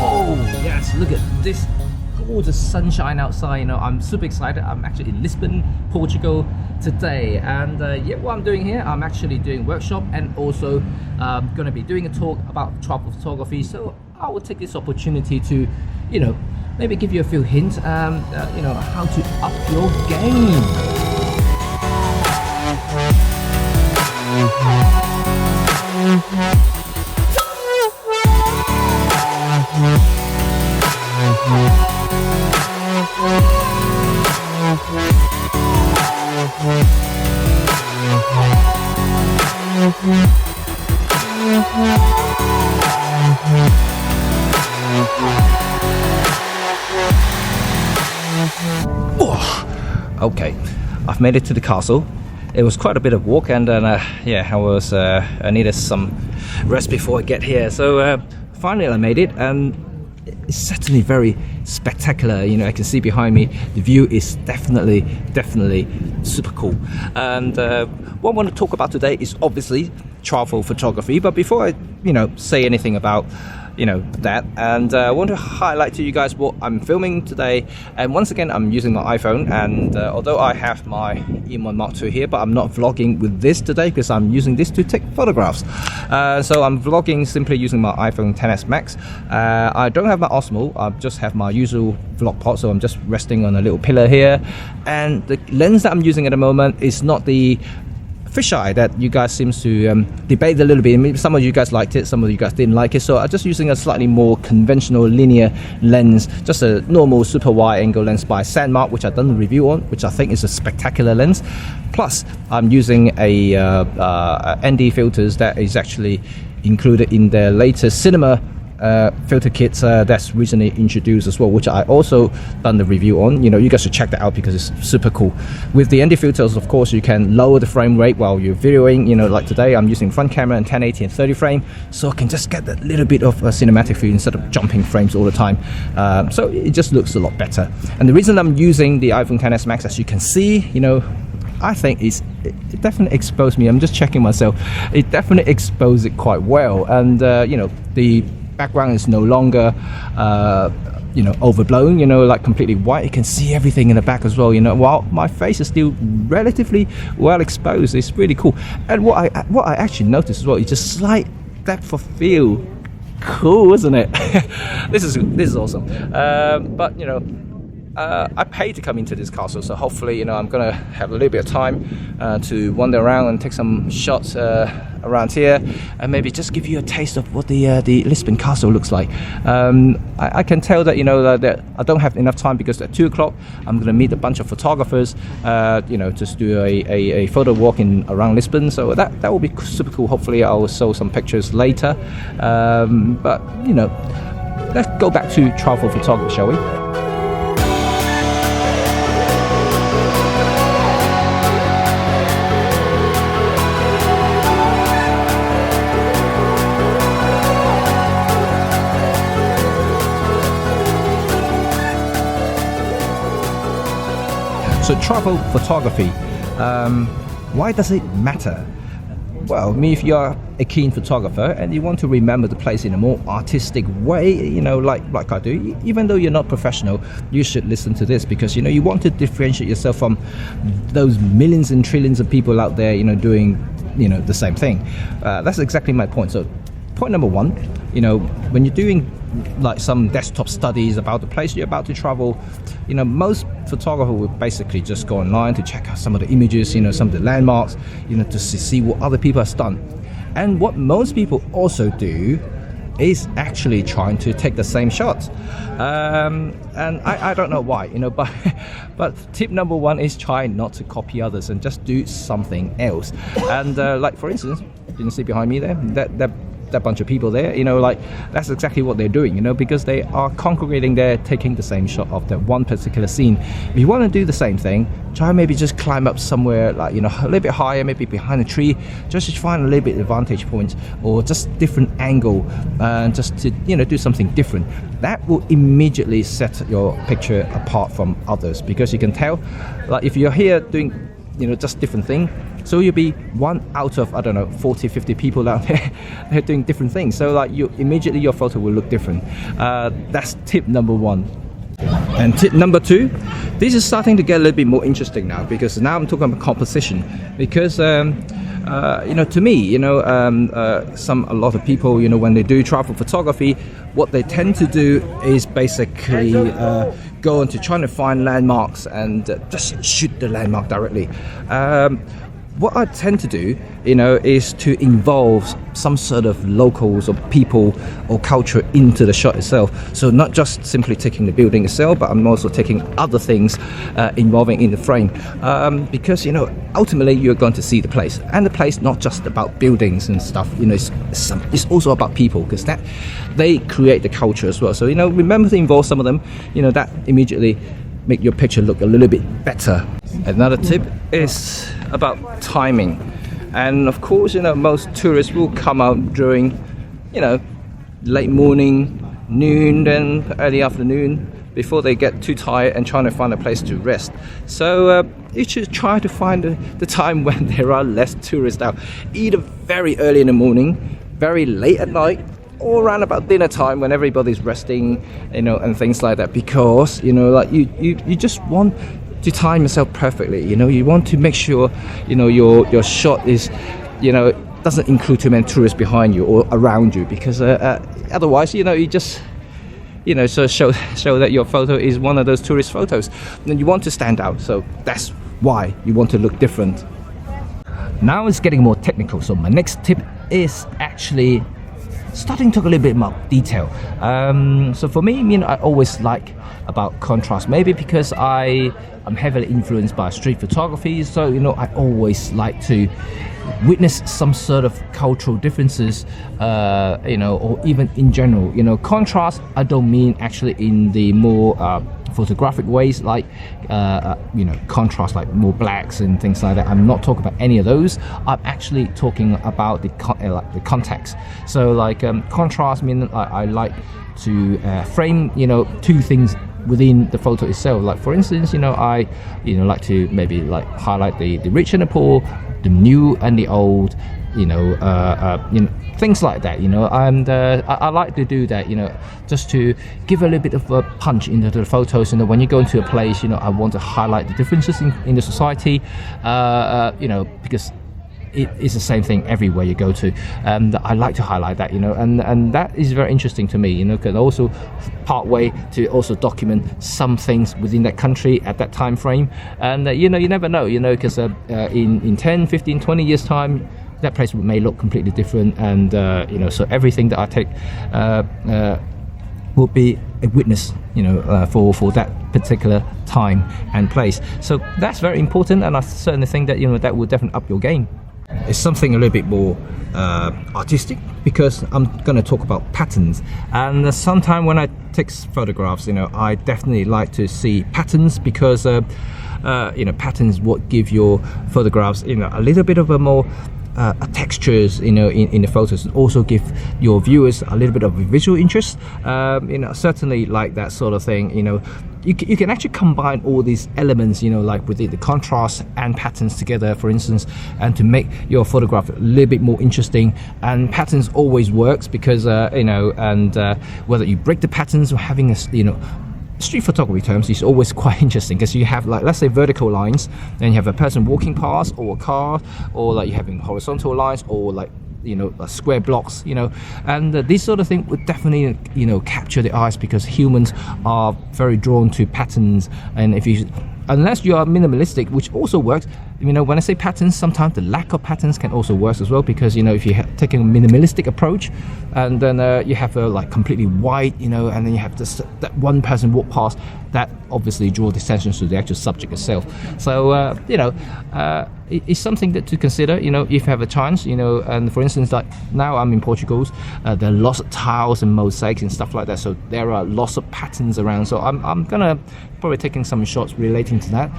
Oh yes, look at this gorgeous sunshine outside. You know, I'm super excited. I'm actually in Lisbon, Portugal today, and yeah, what I'm doing here, I'm actually doing workshop and also going to be doing a talk about travel photography. So I will take this opportunity to, you know, maybe give you a few hints, you know, how to up your game. Okay, I've made it to the castle. It was quite a bit of walk, and yeah, I needed some rest before I get here. So finally I made it, and it's certainly very spectacular. You know, I can see behind me the view is definitely super cool. And what I want to talk about today is obviously travel photography. But before I, you know, say anything about, you know, that, and I want to highlight to you guys what I'm filming today. And once again, I'm using my iPhone, and although I have my E1 Mark II here, but I'm not vlogging with this today because I'm using this to take photographs. So I'm vlogging simply using my iPhone XS Max. I don't have my Osmo, I just have my usual vlog pod, so I'm just resting on a little pillar here. And the lens that I'm using at the moment is not the fisheye that you guys seems to debate a little bit. Maybe some of you guys liked it, some of you guys didn't like it, so I'm just using a slightly more conventional linear lens, just a normal super wide angle lens by Sandmark, which I've done a review on, which I think is a spectacular lens. Plus I'm using a ND filters that is actually included in their latest cinema filter kits that's recently introduced as well, which I also done the review on. You know, you guys should check that out because it's super cool. With the ND filters, of course, you can lower the frame rate while you're videoing. You know, like today I'm using front camera and 1080 and 30 frame, so I can just get that little bit of a cinematic feel instead of jumping frames all the time. So it just looks a lot better. And the reason I'm using the iPhone XS Max, as you can see, you know, I think it definitely exposed me. I'm just checking myself. It definitely exposed it quite well, and you know, the background is no longer you know, overblown, you know, like completely white. You can see everything in the back as well, you know, while my face is still relatively well exposed. It's really cool. And what I actually noticed as well is just slight depth of field. Cool, isn't it? this is awesome. But you know, I paid to come into this castle, so hopefully, you know, I'm gonna have a little bit of time to wander around and take some shots around here, and maybe just give you a taste of what the Lisbon castle looks like. I can tell that, you know, that I don't have enough time because at 2 o'clock I'm gonna meet a bunch of photographers, you know, just do a photo walk around Lisbon. So that will be super cool. Hopefully I'll show some pictures later. But you know, let's go back to travel photography, shall we? So travel photography, why does it matter? Well, I mean, if you're a keen photographer and you want to remember the place in a more artistic way, you know, like I do, even though you're not professional, you should listen to this, because, you know, you want to differentiate yourself from those millions and trillions of people out there, you know, doing, you know, the same thing. That's exactly my point. So point number one, you know, when you're doing like some desktop studies about the place you're about to travel, you know, most photographers will basically just go online to check out some of the images, you know, some of the landmarks, you know, to see what other people have done. And what most people also do is actually trying to take the same shots. And I don't know why, you know, but tip number one is try not to copy others and just do something else. And like for instance, you can see behind me there, that that bunch of people there, you know, like that's exactly what they're doing, you know, because they are congregating there, taking the same shot of that one particular scene. If you want to do the same thing, try maybe just climb up somewhere, like, you know, a little bit higher, maybe behind a tree, just to find a little bit of vantage point, or just different angle, just to, you know, do something different. That will immediately set your picture apart from others, because you can tell, like, if you're here doing, you know, just different thing, so you'll be one out of, I don't know, 40, 50 people out there, they're doing different things. So like you immediately your photo will look different. That's tip number one. And tip number two, this is starting to get a little bit more interesting now, because now I'm talking about composition. Because you know, to me, you know, a lot of people, you know, when they do travel photography, what they tend to do is basically go into trying to find landmarks and just shoot the landmark directly. What I tend to do, you know, is to involve some sort of locals or people or culture into the shot itself. So not just simply taking the building itself, but I'm also taking other things involving in the frame, because, you know, ultimately you're going to see the place, and the place not just about buildings and stuff, you know, it's also about people, because that they create the culture as well. So, you know, remember to involve some of them, you know, that immediately make your picture look a little bit better. Another tip is about timing, and of course, you know, most tourists will come out during, you know, late morning, noon, then early afternoon, before they get too tired and trying to find a place to rest. So you should try to find the time when there are less tourists out, either very early in the morning, very late at night, or around about dinner time when everybody's resting, you know, and things like that, because, you know, like you just want to time yourself perfectly. You know, you want to make sure, you know, your shot is, you know, doesn't include too many tourists behind you or around you, because otherwise, you know, you just, you know, so show that your photo is one of those tourist photos, and you want to stand out. So that's why you want to look different. Now it's getting more technical, so my next tip is actually starting to talk a little bit more detail. So for me, you know, I always like about contrast, maybe because I'm heavily influenced by street photography, so, you know, I always like to witness some sort of cultural differences, you know, or even in general, you know, contrast. I don't mean actually in the more photographic ways, like you know, contrast like more blacks and things like that. I'm not talking about any of those. I'm actually talking about the context. So like contrast means I like to frame, you know, two things within the photo itself. Like for instance, you know, I like to maybe like highlight the rich and the poor, the new and the old, you know, things like that, you know, and I like to do that, you know, just to give a little bit of a punch into the photos. You know, when you go into a place, you know, I want to highlight the differences in the society, you know, because it is the same thing everywhere you go to, and I like to highlight that, you know, and that is very interesting to me, you know, because also part way to also document some things within that country at that time frame. And you know, you never know, you know, because in 10, 15, 20 years time, that place may look completely different, and you know, so everything that I take will be a witness, you know, for that particular time and place. So that's very important, and I certainly think that, you know, that will definitely up your game. It's something a little bit more artistic, because I'm going to talk about patterns, and sometimes when I take photographs, you know, I definitely like to see patterns, because you know, patterns what give your photographs, you know, a little bit of a more textures, you know, in the photos, and also give your viewers a little bit of a visual interest. You know, certainly like that sort of thing, you know, you can actually combine all these elements, you know, like with the contrast and patterns together, for instance, and to make your photograph a little bit more interesting. And patterns always works, because you know, and whether you break the patterns or having a, you know, street photography terms is always quite interesting, because you have, like, let's say vertical lines, then you have a person walking past, or a car, or like you having horizontal lines, or like, you know, square blocks, you know, and this sort of thing would definitely, you know, capture the eyes, because humans are very drawn to patterns. And if you, unless you are minimalistic, which also works, when I say patterns, sometimes the lack of patterns can also work as well, because if you take a minimalistic approach and then you have like completely white, and then you have that one person walk past, that obviously draws attention to the actual subject itself. So it's something that to consider, if you have a chance, and for instance, like now I'm in Portugal, there are lots of tiles and mosaics and stuff like that, so there are lots of patterns around, so I'm gonna probably taking some shots relating to that.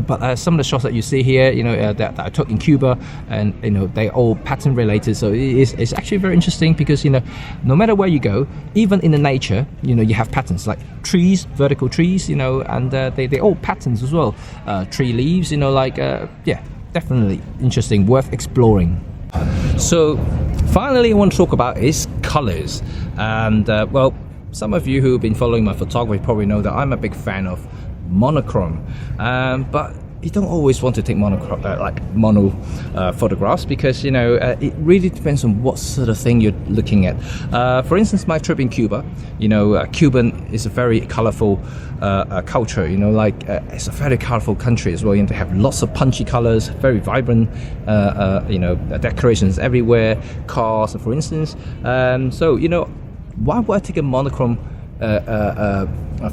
But some of the shots that you see here, that I took in Cuba, and they're all pattern related. So it's actually very interesting, because no matter where you go, even in the nature, you have patterns like trees, vertical trees, and they all patterns as well. Tree leaves, definitely interesting, worth exploring. So finally, I want to talk about is colors, and well, some of you who have been following my photography probably know that I'm a big fan of monochrome, but you don't always want to take mono photographs, because it really depends on what sort of thing you're looking at. For instance, my trip in Cuba, Cuban is a very colorful culture, it's a very colorful country as well. They have lots of punchy colors, very vibrant, decorations everywhere, cars for instance. So why would I take a monochrome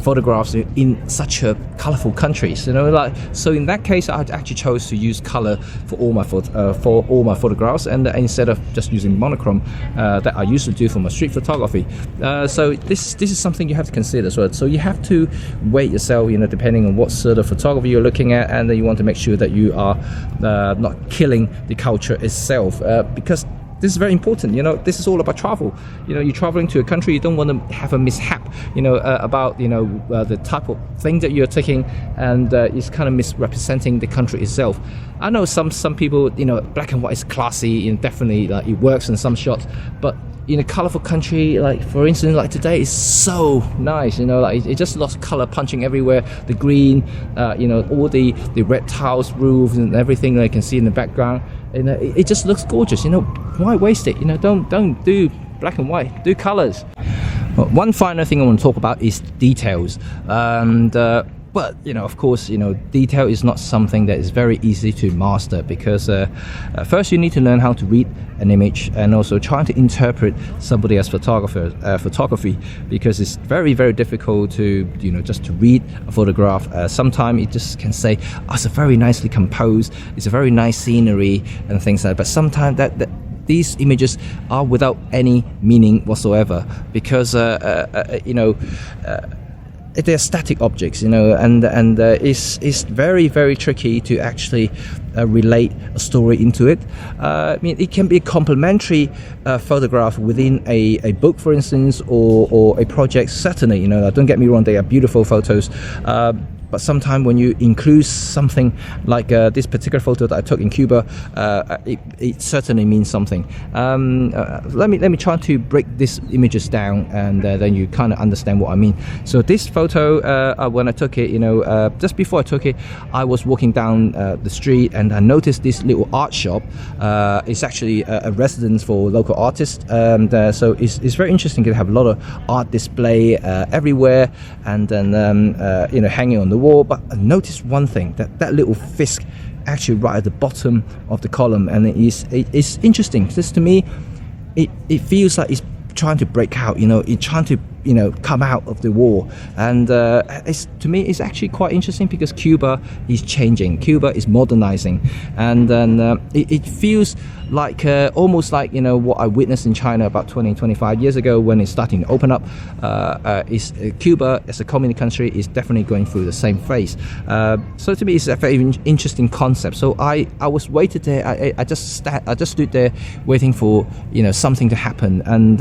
photographs in such a colorful countries? So in that case, I actually chose to use color for all my photographs, and instead of just using monochrome that I used to do for my street photography. So this is something you have to consider as well. So you have to weigh yourself, depending on what sort of photography you're looking at, and then you want to make sure that you are not killing the culture itself, because this is very important. This is all about travel. You're traveling to a country, you don't want to have a mishap, about the type of thing that you're taking, and it's kind of misrepresenting the country itself. I know some people, black and white is classy, definitely it works in some shots, but in a colorful country, like for instance, like today, is so nice. It just lots of color punching everywhere. The green, all the red tiles, roofs, and everything that you can see in the background. It just looks gorgeous. Why waste it? Don't do black and white. Do colors. Well, one final thing I want to talk about is details, and. But of course, detail is not something that is very easy to master, because first you need to learn how to read an image, and also trying to interpret somebody else's photography, because it's very, very difficult to just to read a photograph. Sometimes it just can say, oh, it's a very nicely composed, it's a very nice scenery and things like that. But sometimes that these images are without any meaning whatsoever, because they're static objects, and it's very, very tricky to actually relate a story into it. It can be a complementary photograph within a book, for instance, or a project. Certainly, don't get me wrong, they are beautiful photos. But sometimes when you include something like this particular photo that I took in Cuba, it certainly means something. Let me try to break these images down, and then you kind of understand what I mean. So this photo, when I took it, just before I took it, I was walking down the street, and I noticed this little art shop. It's actually a residence for local artists, and so it's very interesting to have a lot of art display everywhere, and then hanging on the wall. But I noticed one thing, that little fisk actually right at the bottom of the column, and it's interesting. This, to me, it feels like it's trying to break out, it's trying to come out of the wall, and to me it's actually quite interesting, because Cuba is changing, Cuba is modernizing, and then it feels like almost like what I witnessed in China about 20-25 years ago, when it's starting to open up. Cuba as a communist country is definitely going through the same phase. So to me it's a very interesting concept. So I was waited there, I just stood there waiting for something to happen, and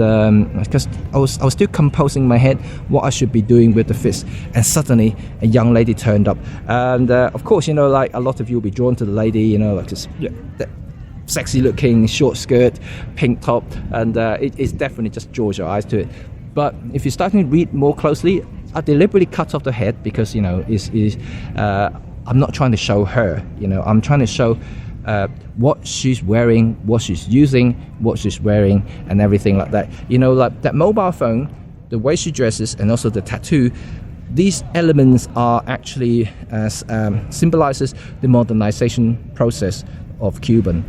because I was still composing my head what I should be doing with the fish, and suddenly a young lady turned up, and of course like a lot of you will be drawn to the lady, like just that sexy looking short skirt, pink top, and it's definitely just draws your eyes to it. But if you're starting to read more closely, I deliberately cut off the head, because I'm not trying to show her, I'm trying to show what she's wearing, what she's using, what she's wearing, and everything like that. Like that mobile phone, the way she dresses, and also the tattoo, these elements are actually symbolizes the modernization process of Cuban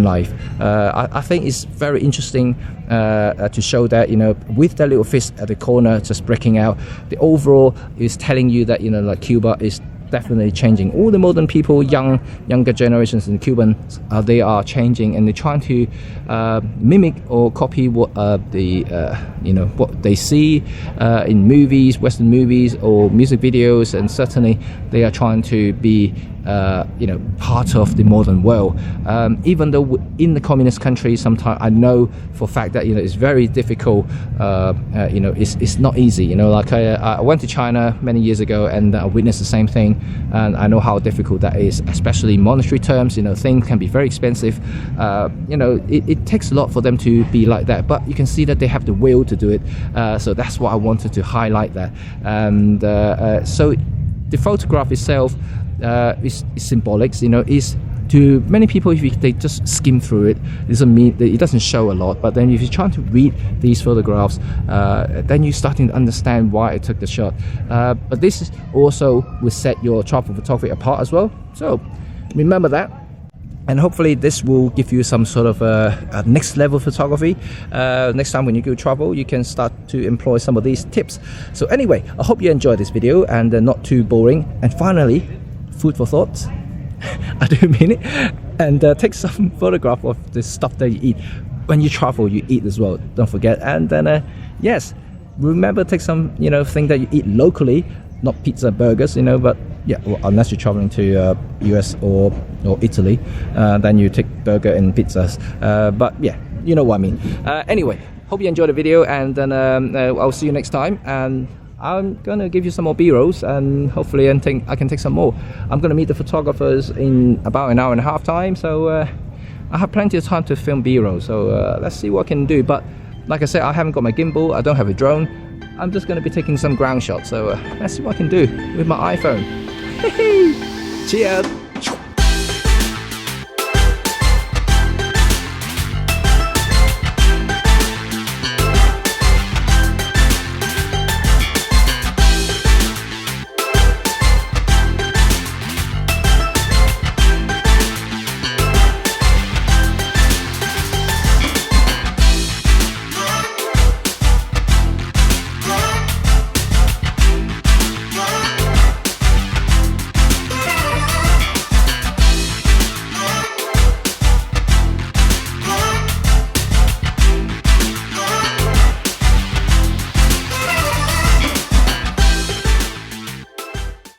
life. I think it's very interesting to show that, you know, with that little fish at the corner just breaking out, the overall is telling you that, you know, like Cuba is definitely changing. All the modern people, younger generations in Cuban, they are changing, and they're trying to mimic or copy what you know, what they see in movies, Western movies or music videos, and certainly they are trying to be you know, part of the modern world. Even though in the communist country, sometimes I know for a fact that, you know, it's very difficult. You know, it's not easy. You know, like I went to China many years ago, and I witnessed the same thing, and I know how difficult that is, especially in monetary terms. You know, things can be very expensive. You know, it takes a lot for them to be like that, but you can see that they have the will to do it. So that's what I wanted to highlight that. And so the photograph itself is symbolic. You know, is to many people, if they just skim through it, it doesn't mean that it doesn't show a lot. But then if you're trying to read these photographs, then you're starting to understand why I took the shot. But this is also will set your travel photography apart as well. So remember that. And hopefully this will give you some sort of a next level photography. Next time when you go travel, you can start to employ some of these tips. So anyway, I hope you enjoyed this video, and not too boring. And finally, food for thought. I do mean it. And take some photograph of the stuff that you eat. When you travel, you eat as well, don't forget. And then yes, remember, take some, you know, thing that you eat locally, not pizza, burgers, you know. But yeah, well, unless you're traveling to US or Italy, then you take burger and pizzas. But yeah, you know what I mean. Anyway, hope you enjoyed the video, and then I'll see you next time. And I'm gonna give you some more B-rolls, and hopefully I can take some more. I'm gonna meet the photographers in about an hour and a half time, so I have plenty of time to film B-roll. So let's see what I can do. But like I said, I haven't got my gimbal, I don't have a drone. I'm just gonna be taking some ground shots. So let's see what I can do with my iPhone. Cheers!